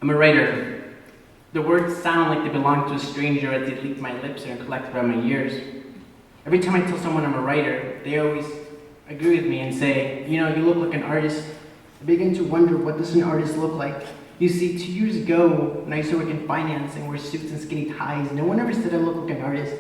I'm a writer. The words sound like they belong to a stranger as they leak my lips and collect throughout my years. Every time I tell someone I'm a writer, they always agree with me and say, you know, you look like an artist. I begin to wonder, what does an artist look like? You see, 2 years ago, when I used to work in finance and wear suits and skinny ties, no one ever said I look like an artist.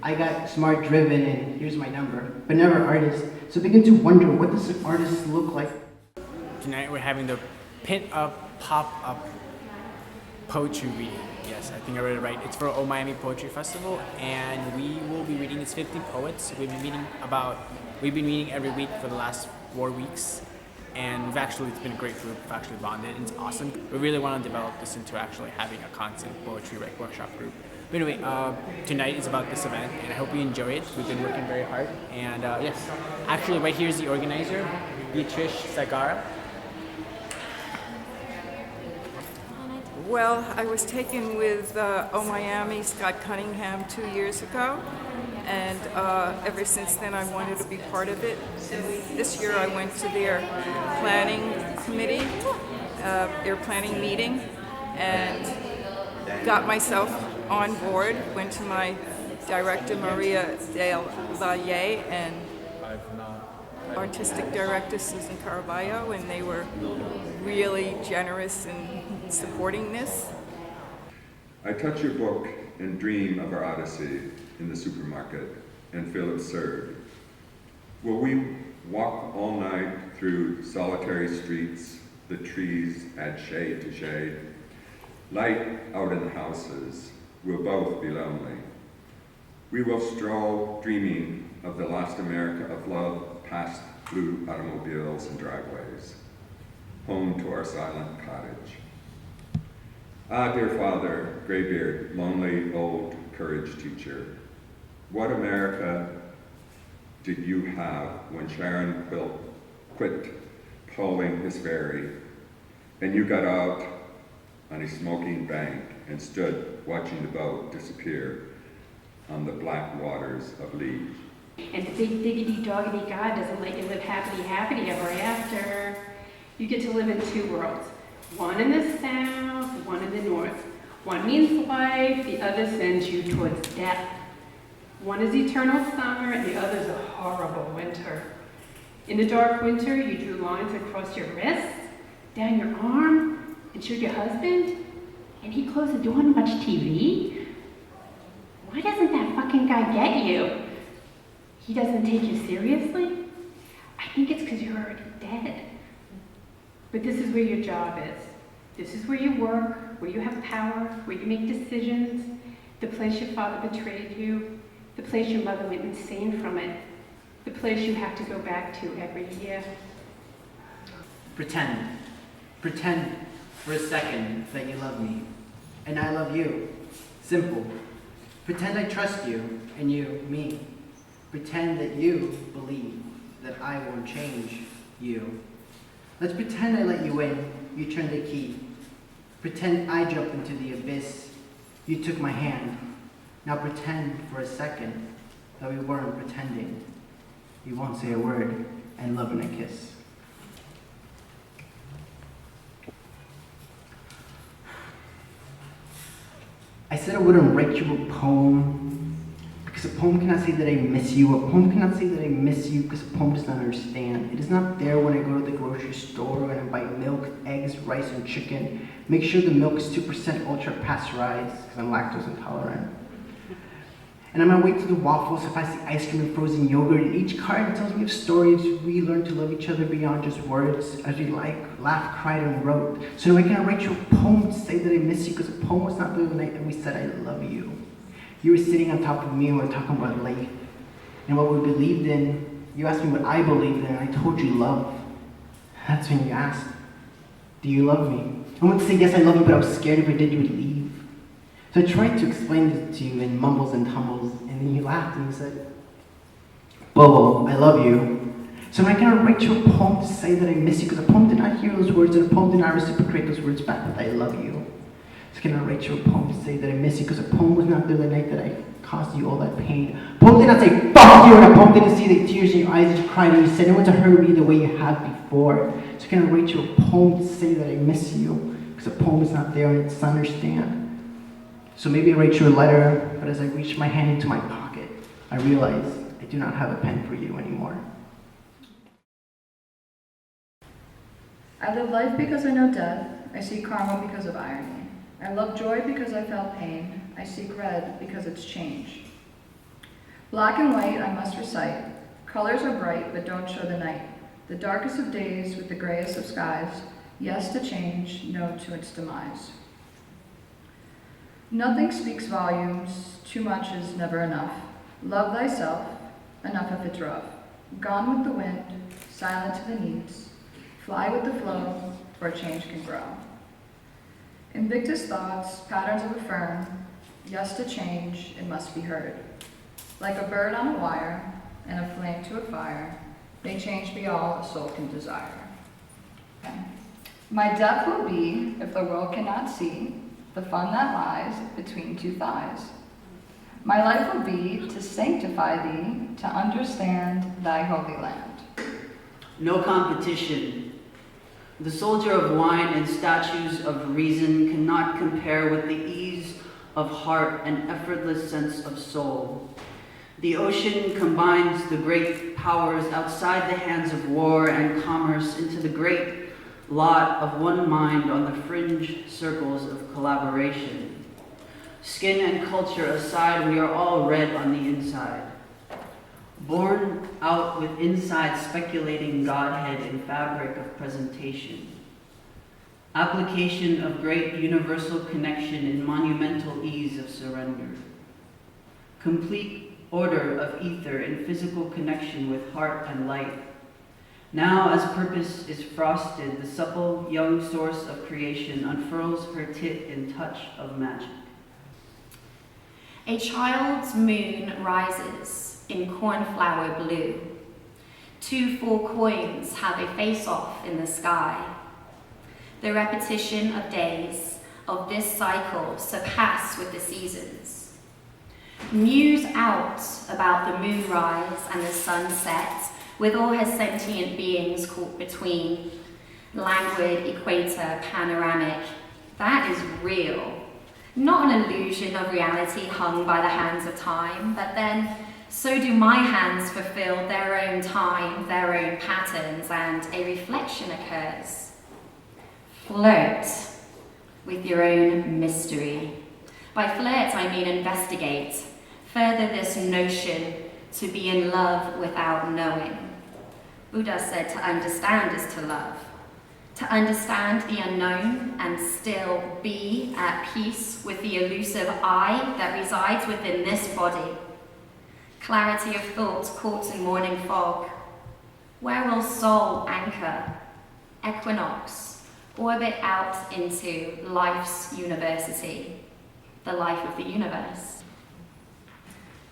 I got smart driven and here's my number, but never artist. So I begin to wonder, what does an artist look like? Tonight we're having the pin-up, pop-up poetry reading. Yes, I think I read it right. It's for ESP Miami Poetry Festival, and we will be reading. It's 50 poets. We've been meeting every week for the last 4 weeks, and it's been a great group. We've actually bonded, and it's awesome. We really want to develop this into actually having a constant poetry workshop group. But anyway, tonight is about this event, and I hope you enjoy it. We've been working very hard, and yes, actually right here is the organizer, Beatrice Sagara. Well, I was taken with ESP Miami, Scott Cunningham, 2 years ago, and ever since then I wanted to be part of it. This year I went to their planning committee, their planning meeting, and got myself on board. Went to my director, Maria Del Valle, and artistic director, Susan Caraballo, and they were really generous in supporting this. I touch your book and dream of our odyssey in the supermarket and feel absurd. Will we walk all night through solitary streets, the trees add shade to shade? Light out in the houses, we'll both be lonely. We will stroll dreaming of the lost America of love past blue automobiles and driveways, home to our silent cottage. Ah, dear Father, graybeard, lonely old courage teacher, what America did you have when Sharon quit pulling his ferry and you got out on a smoking bank and stood watching the boat disappear on the black waters of Lee? And the big diggity doggity God doesn't let you live happily ever after. You get to live in two worlds. One in the south, one in the north. One means life, the other sends you towards death. One is eternal summer, and the other is a horrible winter. In the dark winter, you drew lines across your wrists, down your arm, and showed your husband, and he closed the door and watched TV. Why doesn't that fucking guy get you? He doesn't take you seriously? I think it's because you're already dead. But this is where your job is. This is where you work, where you have power, where you make decisions, the place your father betrayed you, the place your mother went insane from it, the place you have to go back to every year. Pretend. Pretend for a second that you love me, and I love you. Simple. Pretend I trust you, and you, me. Pretend that you believe that I won't change you. Let's pretend I let you in, you turned the key. Pretend I jumped into the abyss, you took my hand. Now pretend for a second that we weren't pretending. We won't say a word, and love and a kiss. I said I wouldn't write you a poem, because a poem cannot say that I miss you. A poem cannot say that I miss you because a poem does not understand. It is not there when I go to the grocery store and I buy milk, eggs, rice, and chicken. Make sure the milk is 2% ultra pasteurized because I'm lactose intolerant. And on my way to the waffles, if I see ice cream and frozen yogurt, in each card tells me of stories we learn to love each other beyond just words, as we laughed, cried, and wrote. So now I can write you a poem to say that I miss you, because a poem was not the other night that we said I love you. You were sitting on top of me and we were talking about life and what we believed in. You asked me what I believed in, and I told you love. That's when you asked, do you love me? I wanted to say yes, I love you, but I was scared if I did, you would leave. So I tried to explain it to you in mumbles and tumbles, and then you laughed and you said, Bobo, I love you. So I cannot write you a poem to say that I miss you, because a poem did not hear those words, and a poem did not reciprocate those words back that I love you. So can I write you a poem to say that I miss you, because a poem was not the other night that I caused you all that pain. A poem did not say, fuck you, and a poem didn't see the tears in your eyes as you cried, and you said, I want to hurt me the way you have before. So can I write you a poem to say that I miss you, because a poem is not there and it's to understand. So maybe I write you a letter, but as I reach my hand into my pocket, I realize I do not have a pen for you anymore. I live life because I know death. I seek karma because of irony. I love joy because I felt pain. I seek red because it's change. Black and white I must recite. Colors are bright but don't show the night. The darkest of days with the grayest of skies. Yes to change, no to its demise. Nothing speaks volumes. Too much is never enough. Love thyself, enough if it's rough. Gone with the wind, silent to the needs. Fly with the flow, for change can grow. Invictus thoughts, patterns of a fern. Yes to change, it must be heard. Like a bird on a wire, and a flame to a fire, may change be all a soul can desire. Okay. My death will be, if the world cannot see, the fun that lies between two thighs. My life will be to sanctify thee, to understand thy holy land. No competition. The soldier of wine and statues of reason cannot compare with the ease of heart and effortless sense of soul. The ocean combines the great powers outside the hands of war and commerce into the great lot of one mind on the fringe circles of collaboration. Skin and culture aside, we are all red on the inside. Born out with inside speculating Godhead in fabric of presentation. Application of great universal connection in monumental ease of surrender. Complete order of ether in physical connection with heart and light. Now as purpose is frosted, the supple young source of creation unfurls her tit in touch of magic. A child's moon rises in cornflower blue. 2 full coins have a face-off in the sky. The repetition of days of this cycle surpass with the seasons. Muse out about the moonrise and the sunset with all her sentient beings caught between. Languid equator panoramic, that is real. Not an illusion of reality hung by the hands of time, but then so do my hands fulfill their own time, their own patterns, and a reflection occurs. Flirt with your own mystery. By flirt, I mean investigate. Further this notion to be in love without knowing. Buddha said to understand is to love. To understand the unknown and still be at peace with the elusive I that resides within this body. Clarity of thought caught in morning fog. Where will soul anchor? Equinox, orbit out into life's university, the life of the universe.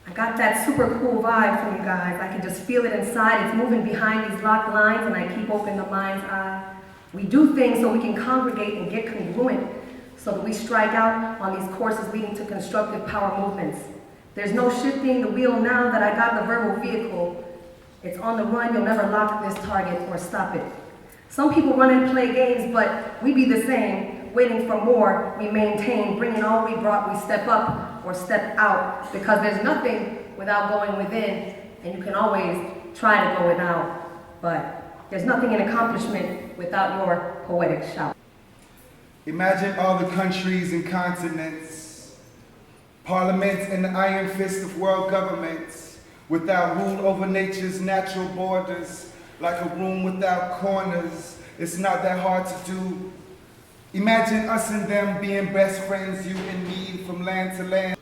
I got that super cool vibe from you guys. I can just feel it inside. It's moving behind these locked lines, and I keep open the mind's eye. We do things so we can congregate and get congruent, so that we strike out on these courses leading to constructive power movements. There's no shifting the wheel now that I got the verbal vehicle. It's on the run, you'll never lock this target or stop it. Some people run and play games, but we be the same. Waiting for more, we maintain. Bringing all we brought, we step up or step out. Because there's nothing without going within, and you can always try to go without. But there's nothing in accomplishment without your poetic shout. Imagine all the countries and continents, parliaments and the iron fist of world governments, without rule over nature's natural borders, like a room without corners. It's not that hard to do. Imagine us and them being best friends, you and me, from land to land.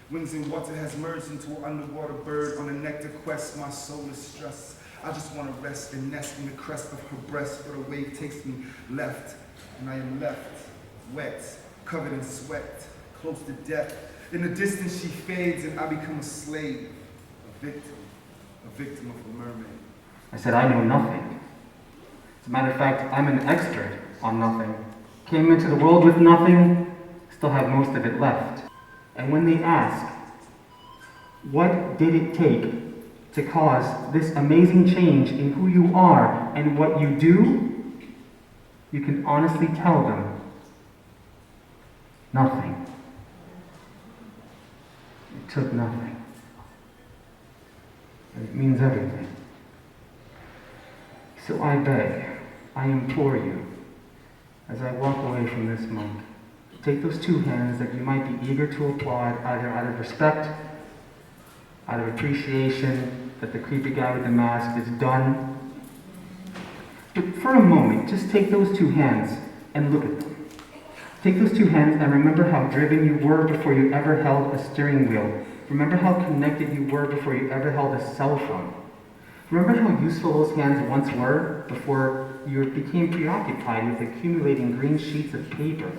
Wings and water has merged into an underwater bird on a nectar quest. My soul is stressed. I just want to rest and nest in the crest of her breast, where the wave takes me left, and I am left, wet, covered in sweat, close to death. In the distance she fades, and I become a slave, a victim of a mermaid. I said I know nothing. As a matter of fact, I'm an expert on nothing. Came into the world with nothing, still have most of it left. And when they ask, what did it take to cause this amazing change in who you are and what you do, you can honestly tell them Nothing. It took nothing. And it means everything. So I beg, I implore you, as I walk away from this monk, take those two hands that you might be eager to applaud, either out of respect, out of appreciation that the creepy guy with the mask is done. But for a moment, just take those two hands and look at them. Take those two hands and remember how driven you were before you ever held a steering wheel. Remember how connected you were before you ever held a cell phone. Remember how useful those hands once were before you became preoccupied with accumulating green sheets of paper.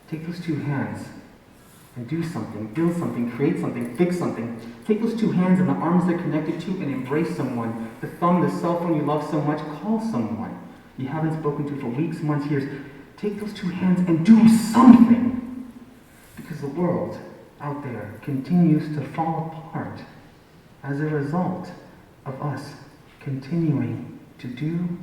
Take those two hands and do something, build something, create something, fix something. Take those two hands and the arms they're connected to and embrace someone. The thumb, the cell phone you love so much, call someone you haven't spoken to for weeks, months, years. Take those two hands and do something. Because the world out there continues to fall apart as a result of us continuing to do